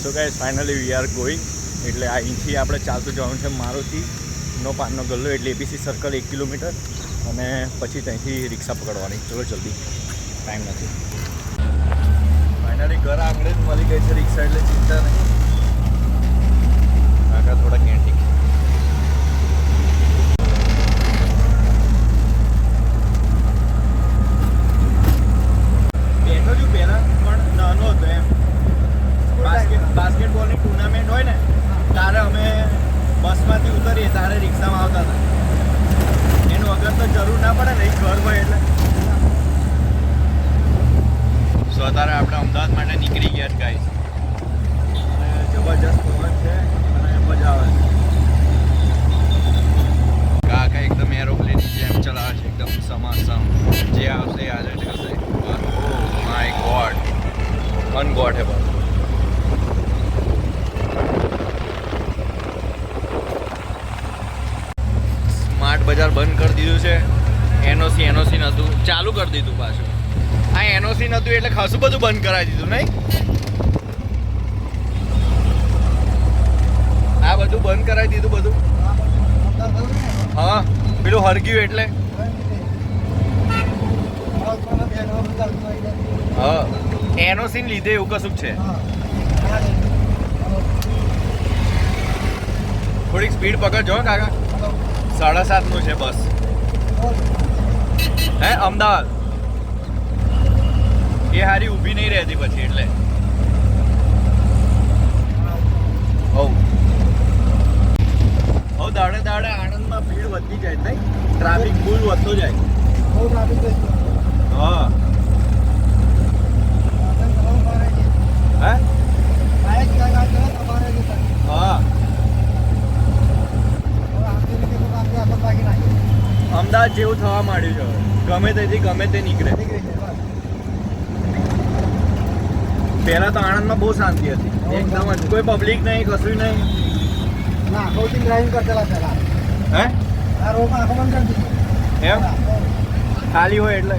So guys finally we are going. એટલે અહીંથી આપણે ચાલતું જવાનું છે મારુતિનો પાનનો ગલ્લો એટલે એપીસી સર્કલ 1 કિલોમીટર અને પછી ત્યાંથી રિક્ષા પકડવાની. ચલો જલ્દી, ટાઈમ નથી. ફાઇનલી ઘર આંગળે જ મળી ગઈ છે રિક્ષા એટલે ચિંતા નહીં. કાકા થોડા કેન્ટી બેઠો છું પહેલાં પણ નાનો હતો એમ. બાસ્કેટબોલની ટુર્નામેન્ટ હોય ને તારે અમે બસમાંથી ઉતરીએ તારે રિક્ષામાં આવતા હતા. એનું વગર તો જરૂર ના પડે ને, એ ઘર હોય એટલે. સો અત્યારે આપણે અમદાવાદ માટે નીકળી ગયા છે ગાઈસ. અને જબરજસ્ત પવન છે અને મજા આવે છે. કાકા એકદમ એરોપ્લેનની જેમ ચલાવે છે, એકદમ સમાસમ. જે આવશે એ આજે જશે. ઓ માય ગોડ, અનગોડેબલ. સ્માર્ટ બજાર બંધ કરી દીધું છે. એનઓસી નહોતું, ચાલુ કરી દીધું પાછું. આ એનઓસી નહોતું એટલે ખાસું બધું બંધ કરાવી દીધું નહીં. આ બધું બંધ કરાવી દીધું બધું. હા પેલું હરગ્યું એટલે હા એનઓસી ને લીધે એવું કશું છે. થોડીક સ્પીડ પકડજો કાકા. 7:30 નું છે બસ. હે અમદાવાદ એ હારી ઊભી નહીં રહેતી પછી એટલે. દાડે દાડે આણંદમાં ભીડ વધતી જાય નહીં, ટ્રાફિક ફૂલ વધતો જાય. હા હે હા અમદાવાદ જેવું થવા માંડ્યું છે. ગમે તેથી ગમે તે નીકળે. પહેલા તો આણંદમાં બહુ શાંતિ હતી એકદમ જ. કોઈ પબ્લિક નહીં, કશું નહીં. હે એમ ખાલી હોય એટલે.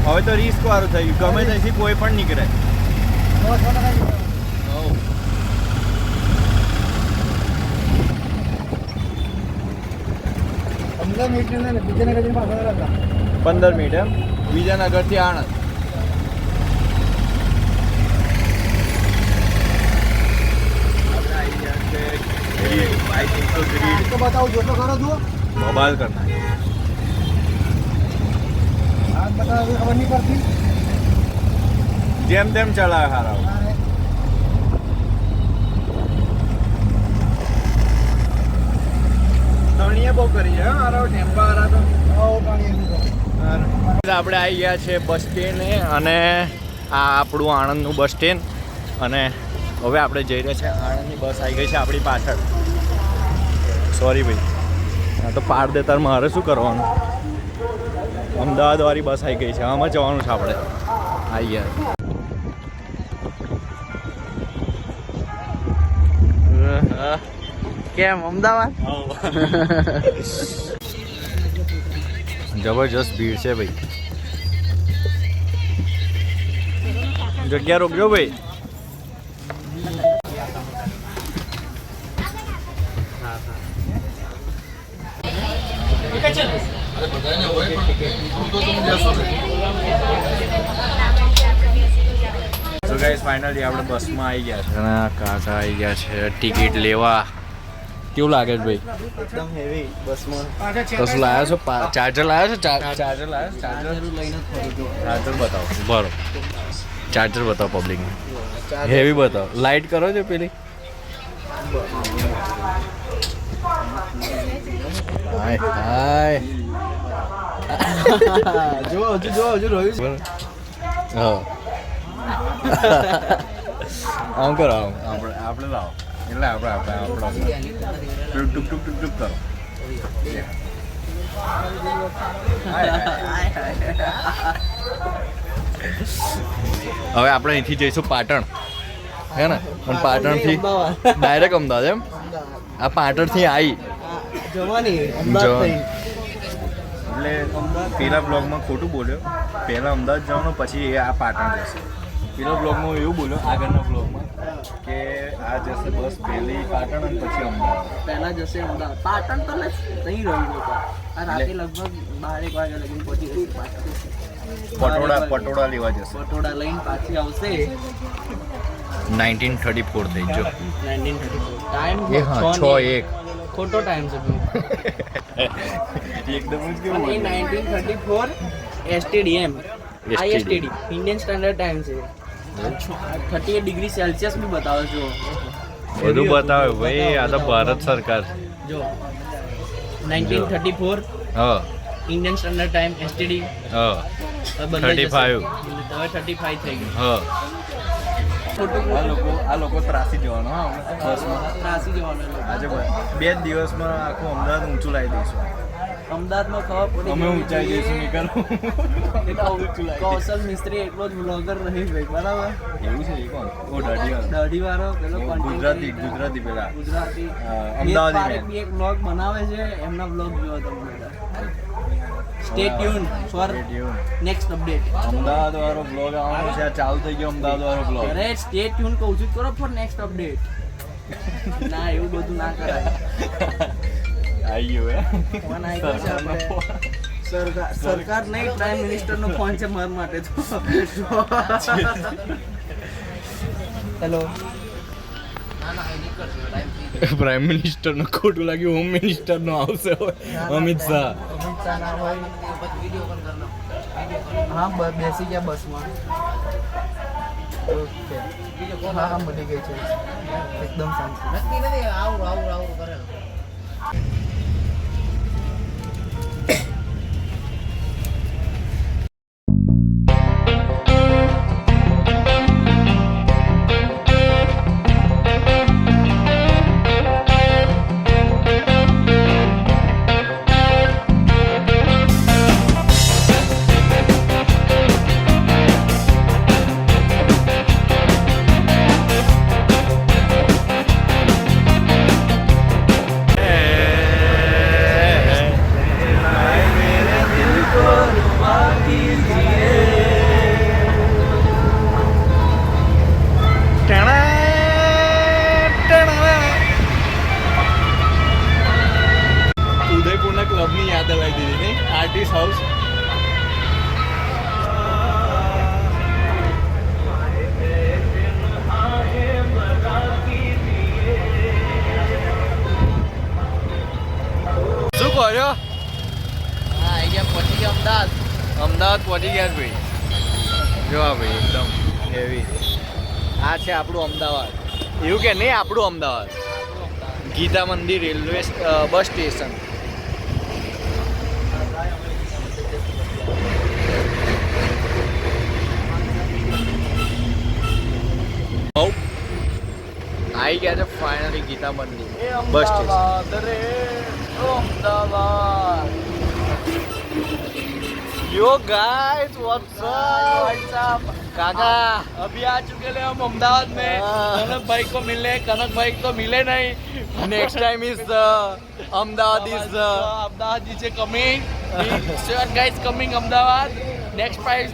હવે તો રિસ્ક વાળું થઈ ગયું. ગમે ત્યાંથી કોઈ પણ નીકળે. પંદર મિનિટ એમ વિજયનગરથી આણંદ. મોબાઈલ કરના જેમ તેમ ચલાવે હારા. ધણીએ બહુ કરી છે હારા ટેમ્પા હારા તો. આપણે આવી ગયા છે બસ સ્ટેન્ડ અને આ આપણું આણંદનું બસ સ્ટેન્ડ. અને હવે આપણે જઈ રહ્યા છે આણંદની બસ આવી ગઈ છે આપણી પાછળ. સોરી ભાઈ, આ તો પાડ દે તાર મારે શું કરવાનું. અમદાવાદ વાળી બસ આવી ગઈ છે, આમાં જવાનું છે આપણે. આવી ગયા કેમ અમદાવાદ. જબરજસ્ત ભીડ છે ભાઈ. જગ્યા રોકજો ભાઈ. તો ગાઈસ ફાઇનલી આપણે બસમાં આવી ગયા છે અને કાકા આવી ગયા છે ટિકિટ લેવા. કેવું લાગે છે ભાઈ? એકદમ હેવી બસમાં. કશું લાવ્યો છો? ચાર્જર લાવ્યો છો? ચાર્જર લાવ્યો? ચાર્જર બતાવો. બરો ચાર્જર બતાવો પબ્લિકને. હેવી બતાવો. લાઇટ કરો છો પેલી. હાય હાય જો હજુ રહ્યું છે. હા આમ કરો. આપણે લાવો એટલે આપણે ટુક ટુક ટુક ટુક કરો. હવે આપણે અહીંથી જઈશું પાટણ, હે ને? પણ પાટણથી ડાયરેક્ટ અમદાવાદ. એમ આ પાટણથી આવી જવાની એટલે પેલા બ્લોગમાં ખોટું બોલ્યો. પહેલાં અમદાવાદ જવાનું, પછી એ આ પાટણ જશે. પેલા બ્લોગમાં એવું બોલ્યો આગળના બ્લોગમાં કે આ જશે બસ પહેલી પાટણ અને પછી અમદાવાદ. પહેલા જશે અમદાવાદ. પાટણ તો નહીં રહ્યું લોકો. આ રાતે લગભગ 12 વાગે લગીને પહોંચી જશે પાટણ. પટોળા લેવા જશે. પટોળા લઈને પાછી આવશે. 1934 થઈ ગયો. 1934 ટાઈમ એ હા 6:01 ખોટો ટાઈમ છે એકદમ જ કેવું એ 1934 STDM ISTD Indian standard time છે. 38 ડિગ્રી સેલ્સિયસ બી બતાવે છે. બધું બતાવે ભાઈ. આ તો ભારત સરકાર. જો 1934 હા ઇન્ડિયન સ્ટાન્ડર્ડ ટાઈમ STD હા 35 હવે 35 થઈ ગયું. હા ખોટું આ લોકો ત્રાસી જવાનો હા બસમાં. ત્રાસી જવાનું આજે 2 દિવસમાં આખું અમદાવાદ ઊંચું લાવી દઈશું. અમદાવાદમાં ખબર પડી અમે ઊંચાઈ જઈશું નીકળવું. કૌશલ મિસ્ત્રી એટલો જ બ્લોગર રહી ભાઈ બરાબર. એવું છે એ કોણ? ઓ દાઢી વાળો પેલો ગુજરાતી પેલા ગુજરાતી અમદાવાદી બી એક બ્લોગ બનાવે છે. એમના બ્લોગ જોવો તમે બધા. Stay tune four next update. Ahmedabad વાળો બ્લોગ આવવાનો છે. આ ચાલુ થઈ ગયો અમદાવાદ વાળો બ્લોગ. અરે સ્ટે ટ્યુન કહું છું કરો ફોર નેક્સ્ટ અપડેટ. ના એવું બધું ના કરાય. આવી ગયો ફોન આવી ગયો છે આપણે. સરકાર નહીં પ્રાઇમ મિનિસ્ટર નો ફોન છે મારા માટે તો. હેલો. પ્રાઇમ મિનિસ્ટર નું ખોટું લાગ્યું. હોમ મિનિસ્ટર નો આવશે અમિત શાહ. ના હોય હા બેસી ગયા બસમાં. ઓકે હા મળી ગઈ છે એકદમ શાંતિ. આવું કરે. ઉદયપુરના ક્લબની યાદ અલાવી દીધી નહીં? Artist house. શું કહો છો? હા અહીંયા પહોંચી ગયા અમદાવાદ પહોંચી ગયા ભાઈ. જો આ ભાઈ એકદમ હેવી. આ છે આપણું અમદાવાદ. એવું કે નહીં આપણું અમદાવાદ. ગીતા મંદિર રેલવે બસ સ્ટેશન. આવી ગયા છે finally Gita Mandir bus station. Ahmedabad. Yo guys what's up काका अभी आ चुके हैं हम अहमदाबाद में. कनक भाई को मिलने. कनक भाई तो मिले नहीं. Next time is Ahmedabad is Ahmedabad is coming. Sure guys coming Ahmedabad. Next prize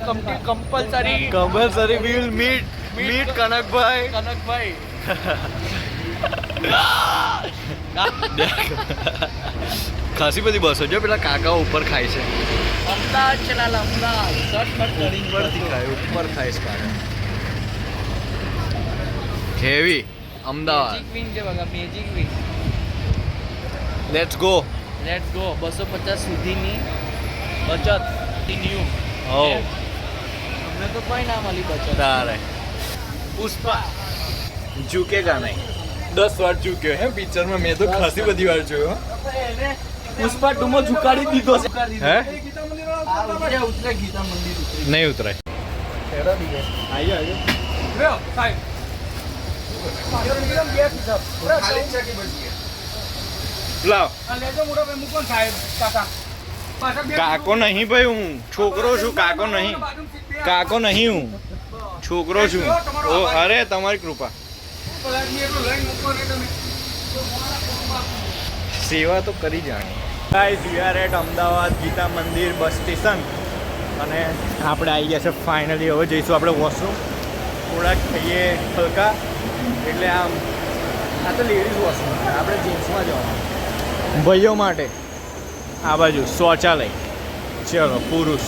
compulsory. Compulsory we will meet Kanak Bhai. Kanak भाई. ખાસી બધી બસો જો પેલા કાકા ઉપર ખાય છે. અમદાવાદ ચલા અમદાવાદ. શર્ટ પર ચડી ઉપરથી ખાય ઉપર ખાય છે કાકા. હેવી અમદાવાદ. મેજિક વિંગ છે બગા magic wing. Let's go. Let's go. 250 સુધીની બચત ન્યુ. ઓ અમને તો કોઈ ના મળી બચત. તારે પુષ્પા ઝુકેગા નહીં. 10 વાર ઝુક્યો હે પિક્ચરમાં. મેં તો ખાસી બધી વાર જોયો. પુષ્પા ટુમો ઝુકાડી દીધો છે. હે ઉતરે ગીતા મંદિર ઉતરી. નહીં ઉતરાય. આયો લાવ. કાકો નહીં ભાઈ. હું છોકરો છું. કાકો નહીં. કાકો નહીં હું છોકરો છું. ઓ અરે તમારી કૃપા. સેવા તો કરી જાણી. Guys we are at Ahmedabad Gita Mandir bus station અને આપણે આવી ગયા છે ફાઇનલી. હવે જઈશું આપણે વોશરૂમ. થોડાક થઈએ હલકા. એટલે આમ આ તો લેડીઝ વોશરૂમ છે, આપણે જેન્ટ્સમાં જવાનું. ભાઈઓ માટે આ બાજુ શૌચાલય. ચલો પુરુષ.